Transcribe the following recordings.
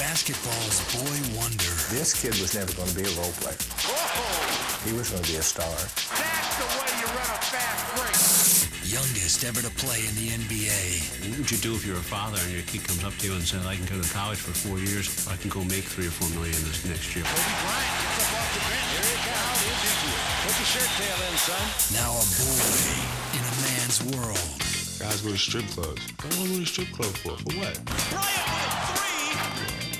basketball's boy wonder. This kid was never going to be a role player. Whoa! He was going to be a star. That's the way you run a fast break. Youngest ever to play in the NBA. What would you do if you're a father and your kid comes up to you and says, I can go to college for 4 years, I can go make $3 or $4 million this next year? Kobe Bryant gets up off the bench. Here he comes. He's into it. Put the shirt tail in, son. Now a boy in a man's world. Guys go to strip clubs. What do I go to strip club for? For what? Bryant with a three.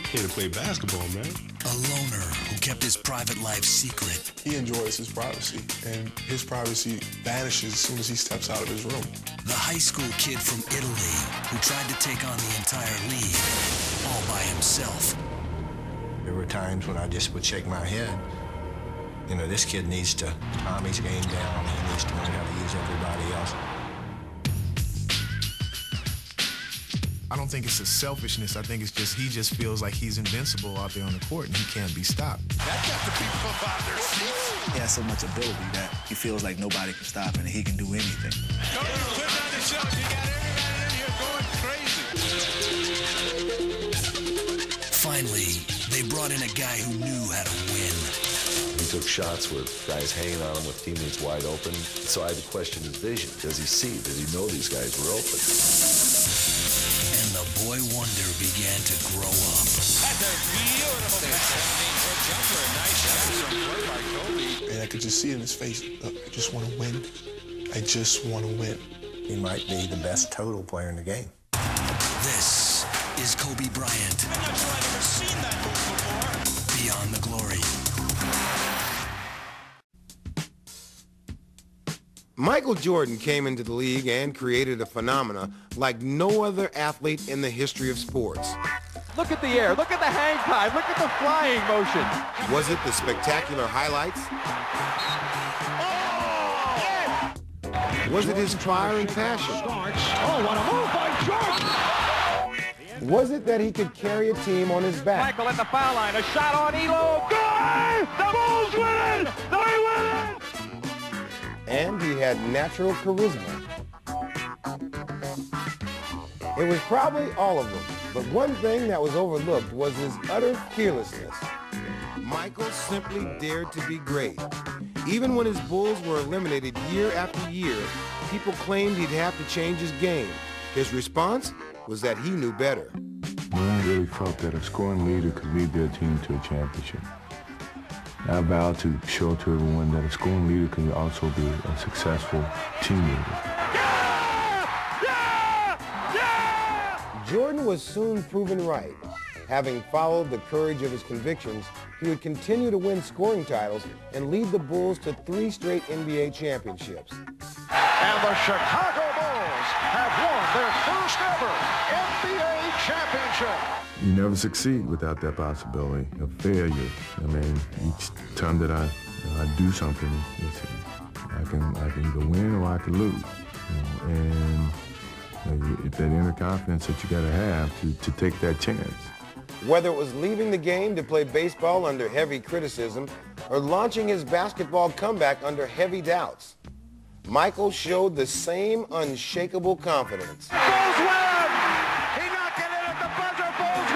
Here to play basketball, man. A loner who kept his private life secret. He enjoys his privacy, and his privacy vanishes as soon as he steps out of his room. The high school kid from Italy who tried to take on the entire league all by himself. There were times when I just would shake my head. You know, this kid needs to calm his game down. He needs to learn how to use everybody else. I don't think it's a selfishness. I think it's just he just feels like he's invincible out there on the court and he can't be stopped. That got the people up out of their seats. He has so much ability that he feels like nobody can stop him and he can do anything. Kobe, put down the shot. You got everybody in here going crazy. Finally, they brought in a guy who knew how to win. He took shots with guys hanging on him with teammates wide open. So I had to question his vision. Does he see? Does he know these guys were open? And the boy wonder began to grow up. That's a beautiful 17-foot jumper. A nice shot from play by Kobe. And I could just see it in his face. Look, I just want to win. I just want to win. He might be the best total player in the game. This is Kobe Bryant. I'm not sure I've ever seen that move before. Beyond the Glory. Michael Jordan came into the league and created a phenomena like no other athlete in the history of sports. Look at the air, look at the hang time, look at the flying motion. Was it the spectacular highlights? Was it his fire and passion? Oh, what a move by Jordan! Was it that he could carry a team on his back? Michael at the foul line, a shot on Elo, good! The Bulls win it! They win it! And he had natural charisma. It was probably all of them, but one thing that was overlooked was his utter fearlessness. Michael simply dared to be great. Even when his Bulls were eliminated year after year, people claimed he'd have to change his game. His response was that he knew better. No one really felt that a scoring leader could lead their team to a championship. I vowed to show to everyone that a scoring leader can also be a successful team leader. Jordan was soon proven right. Having followed the courage of his convictions, he would continue to win scoring titles and lead the Bulls to 3 straight NBA championships. And the Chicago Bulls have won their first ever NBA championship. You never succeed without that possibility of failure. I mean, each time that I do something, I can go win or I can lose. And that inner confidence that you got to have to take that chance. Whether it was leaving the game to play baseball under heavy criticism or launching his basketball comeback under heavy doubts, Michael showed the same unshakable confidence. Bulls win! He knocked it in at the buzzer. Bulls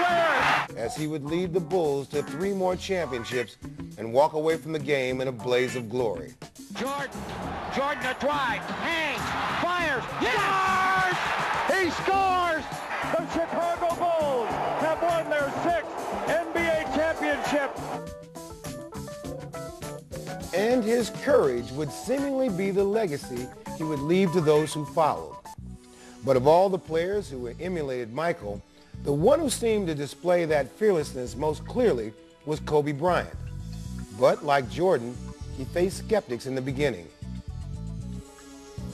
win! As he would lead the Bulls to 3 more championships and walk away from the game in a blaze of glory. Jordan a drive, hangs, fires, scores! He scores! The Chicago Bulls have won their 6th NBA championship. And his courage would seemingly be the legacy he would leave to those who followed. But of all the players who emulated Michael, the one who seemed to display that fearlessness most clearly was Kobe Bryant. But like Jordan, he faced skeptics in the beginning.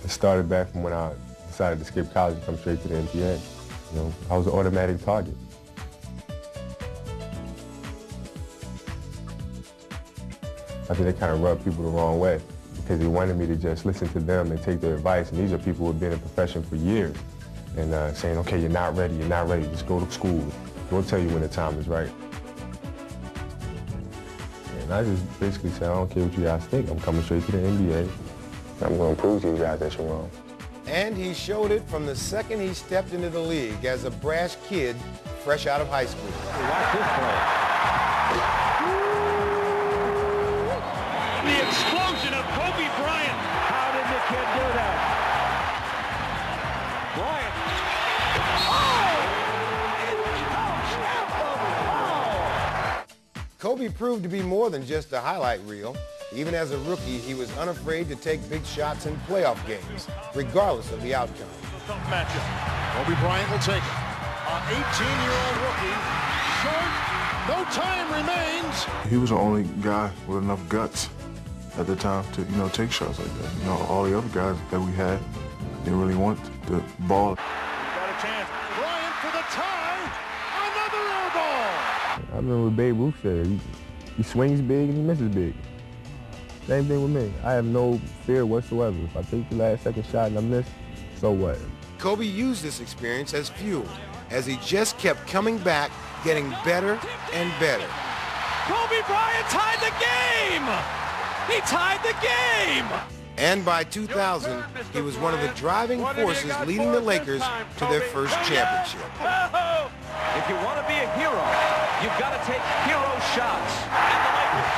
It started back from when I decided to skip college and come straight to the NBA. You know, I was an automatic target. I think that kind of rubbed people the wrong way because they wanted me to just listen to them and take their advice. And these are people who have been in the profession for years and saying, okay, you're not ready, just go to school. We'll tell you when the time is right. And I just basically said, I don't care what you guys think. I'm coming straight to the NBA. I'm going to prove to you guys that you're wrong. And he showed it from the second he stepped into the league as a brash kid fresh out of high school. Watch this play. The explosion of Kobe Bryant. How did the kid do that? Bryant. Kobe proved to be more than just a highlight reel. Even as a rookie, he was unafraid to take big shots in playoff games, regardless of the outcome. Tough matchup. Kobe Bryant will take it. An 18-year-old rookie. Short. No time remains. He was the only guy with enough guts at the time to, take shots like that. All the other guys that we had didn't really want the ball. Got a chance. Bryant for the tie. Another air ball. I remember what Babe Ruth said. He swings big and he misses big. Same thing with me. I have no fear whatsoever. If I take the last second shot and I miss, so what? Kobe used this experience as fuel, as he just kept coming back, getting better and better. Kobe Bryant tied the game! He tied the game! And by 2000, he was one of the driving forces leading the Lakers to their first championship. If you want to be a hero, you've got to take hero shots. And the Lakers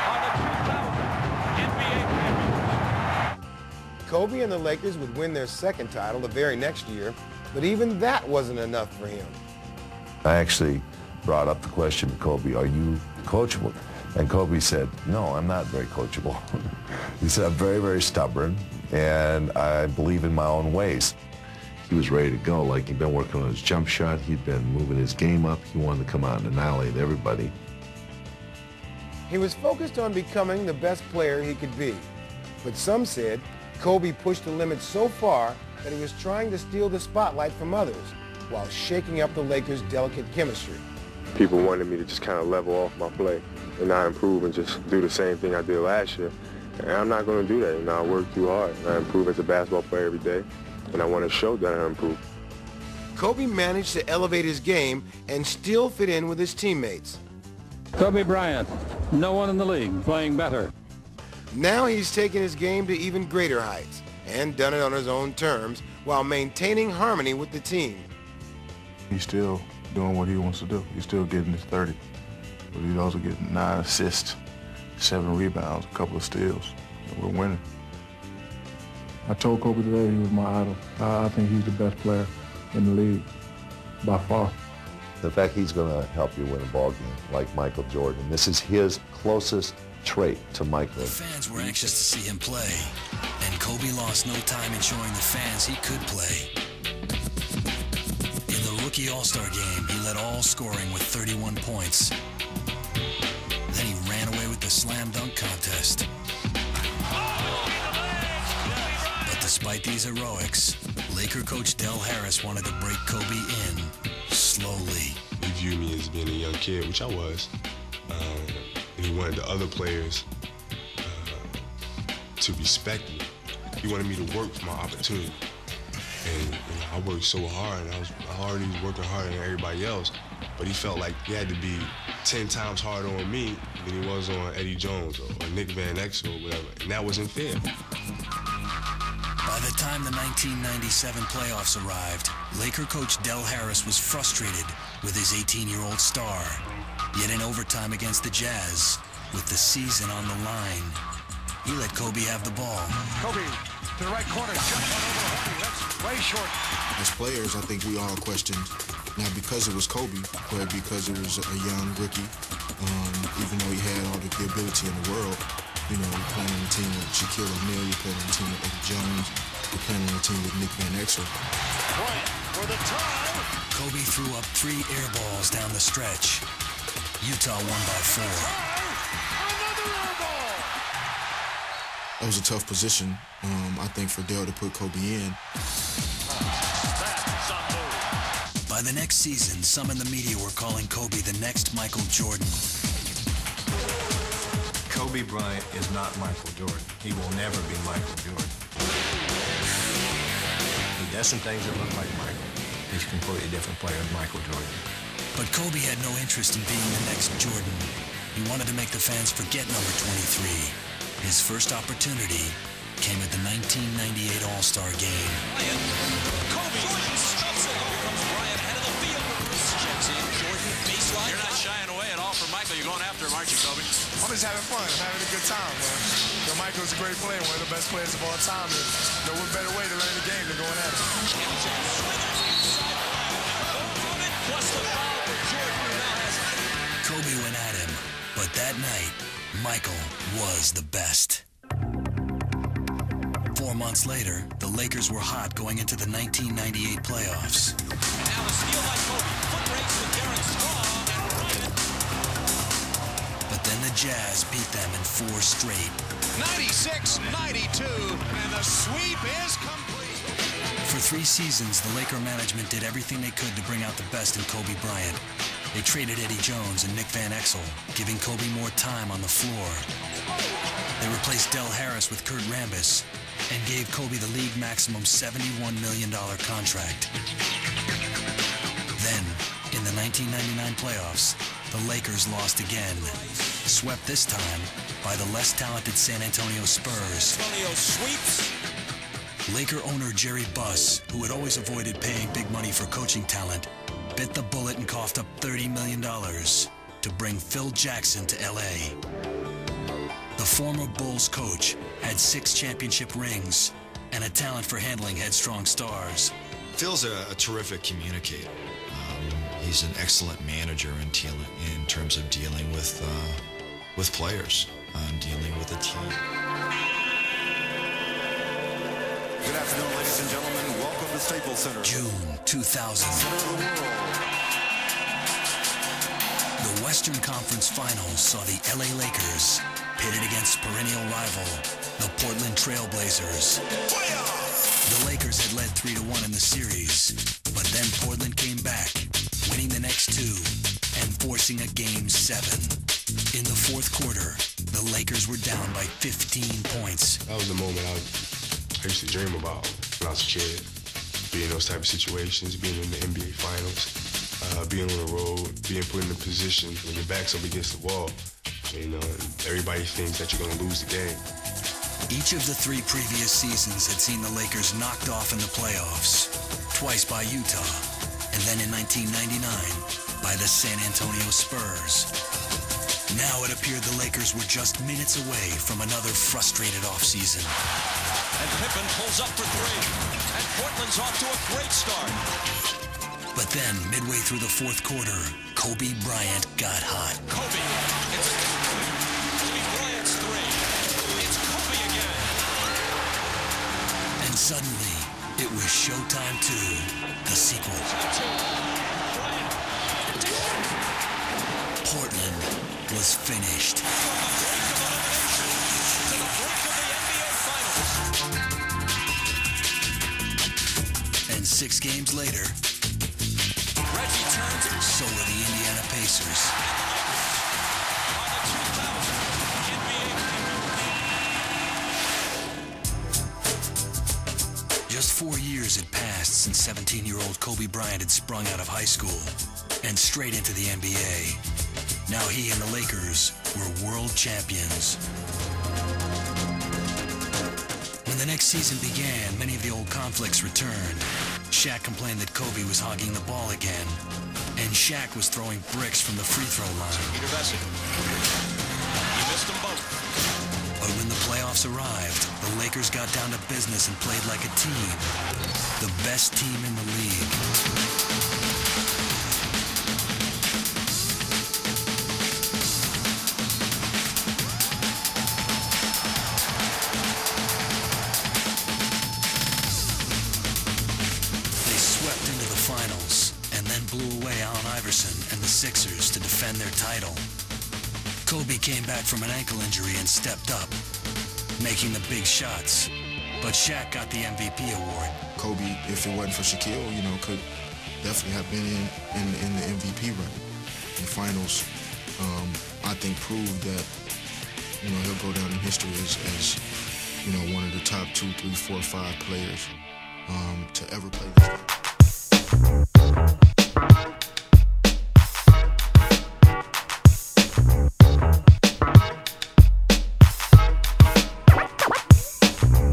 are the 2000 NBA champions. Kobe and the Lakers would win their second title the very next year, but even that wasn't enough for him. I actually brought up the question to Kobe, are you coachable? And Kobe said, no, I'm not very coachable. He said, I'm very, very stubborn, and I believe in my own ways. He was ready to go. Like, he'd been working on his jump shot. He'd been moving his game up. He wanted to come out and annihilate everybody. He was focused on becoming the best player he could be. But some said Kobe pushed the limit so far that he was trying to steal the spotlight from others while shaking up the Lakers' delicate chemistry. People wanted me to just kind of level off my play and not improve and just do the same thing I did last year. And I'm not going to do that. I work too hard. I improve as a basketball player every day, and I want to show that I improve. Kobe managed to elevate his game and still fit in with his teammates. Kobe Bryant, no one in the league playing better. Now he's taken his game to even greater heights and done it on his own terms while maintaining harmony with the team. He's still doing what he wants to do. He's still getting his 30. But he's also getting 9 assists, 7 rebounds, a couple of steals. And we're winning. I told Kobe today he was my idol. I think he's the best player in the league, by far. The fact he's going to help you win a ball game like Michael Jordan. This is his closest trait to Michael. The fans were anxious to see him play, and Kobe lost no time in showing the fans he could play. In the rookie All-Star game, he led all scoring with 31 points. Then he ran away with the slam dunk contest. But despite these heroics, Laker coach Del Harris wanted to break Kobe in slowly. He viewed me as being a young kid, which I was. And he wanted the other players to respect me. He wanted me to work for my opportunity. And I worked so hard, and I already was working harder than everybody else, but he felt like he had to be 10 times harder on me than he was on Eddie Jones or Nick Van Exel or whatever, and that wasn't fair. By the time the 1997 playoffs arrived, Laker coach Del Harris was frustrated with his 18-year-old star. Yet in overtime against the Jazz, with the season on the line, he let Kobe have the ball. Kobe to the right corner, jump on over Hardy. That's way short. As players, I think we all questioned, not because it was Kobe, but because it was a young rookie. Even though he had all the ability in the world, you know, you're playing on a team with Shaquille O'Neal, you're playing on a team with Eddie Jones, you're playing on a team with Nick Van Exel. Bryant for the tie. Kobe threw up 3 air balls down the stretch. Utah won by 4. Another air ball. That was a tough position, I think, for Del to put Kobe in. By the next season, some in the media were calling Kobe the next Michael Jordan. Kobe Bryant is not Michael Jordan. He will never be Michael Jordan. He does some things that look like Michael. He's a completely different player than Michael Jordan. But Kobe had no interest in being the next Jordan. He wanted to make the fans forget number 23. His first opportunity came at the 1998 All-Star game. Kobe Jordan stuffs it. Here comes Bryant, head of the field with wrist check. just having fun. I'm having a good time, man. You know, Michael's a great player, one of the best players of all time. And, you know, what better way to learn the game than going at it? Kobe went at him, but that night, Michael was the best. 4 months later, the Lakers were hot going into the 1998 playoffs. And now a steal by Kobe. Foot race with Darren Strong and Bryant. But then the Jazz beat them in 4 straight. 96-92, and the sweep is complete. For 3 seasons, the Laker management did everything they could to bring out the best in Kobe Bryant. They traded Eddie Jones and Nick Van Exel, giving Kobe more time on the floor. They replaced Del Harris with Kurt Rambis and gave Kobe the league maximum $71 million contract. Then, in the 1999 playoffs, the Lakers lost again, swept this time by the less talented San Antonio Spurs. Antonio sweeps. Laker owner Jerry Buss, who had always avoided paying big money for coaching talent, bit the bullet and coughed up $30 million to bring Phil Jackson to L.A. The former Bulls coach had 6 championship rings and a talent for handling headstrong stars. Phil's a terrific communicator. He's an excellent manager in terms of dealing with players, dealing with a team. Good afternoon, ladies and gentlemen. Welcome to Staples Center. June 2000. The Western Conference Finals saw the LA Lakers pitted against perennial rival, the Portland Trail Blazers. The Lakers had led 3-1 in the series, but then Portland came back, winning the next 2 and forcing a Game 7. In the fourth quarter, the Lakers were down by 15 points. That was the moment I used to dream about when I was a kid. Being in those type of situations, being in the NBA Finals, being on the road, being put in a position when your back's up against the wall. You know, everybody thinks that you're going to lose the game. Each of the 3 previous seasons had seen the Lakers knocked off in the playoffs, twice by Utah, and then in 1999 by the San Antonio Spurs. Now it appeared the Lakers were just minutes away from another frustrated offseason. And Pippen pulls up for 3. And Portland's off to a great start. But then, midway through the fourth quarter, Kobe Bryant got hot. Kobe. It's Kobe Bryant's 3. It's Kobe again. And suddenly, it was Showtime 2, the sequel. Portland was finished. And 6 games later, Reggie turns. So were the Indiana Pacers. Just 4 years had passed since 17-year-old Kobe Bryant had sprung out of high school and straight into the NBA. Now he and the Lakers were world champions. When the next season began, many of the old conflicts returned. Shaq complained that Kobe was hogging the ball again, and Shaq was throwing bricks from the free throw line. Peter Vesey. He missed them both. But when the playoffs arrived, the Lakers got down to business and played like a team. The best team in the league. And the Sixers to defend their title. Kobe came back from an ankle injury and stepped up, making the big shots. But Shaq got the MVP award. Kobe, if it wasn't for Shaquille, you know, could definitely have been in the MVP run. The finals, I think, proved that, you know, he'll go down in history as you know, one of the top 2, 3, 4, 5 players to ever play this game.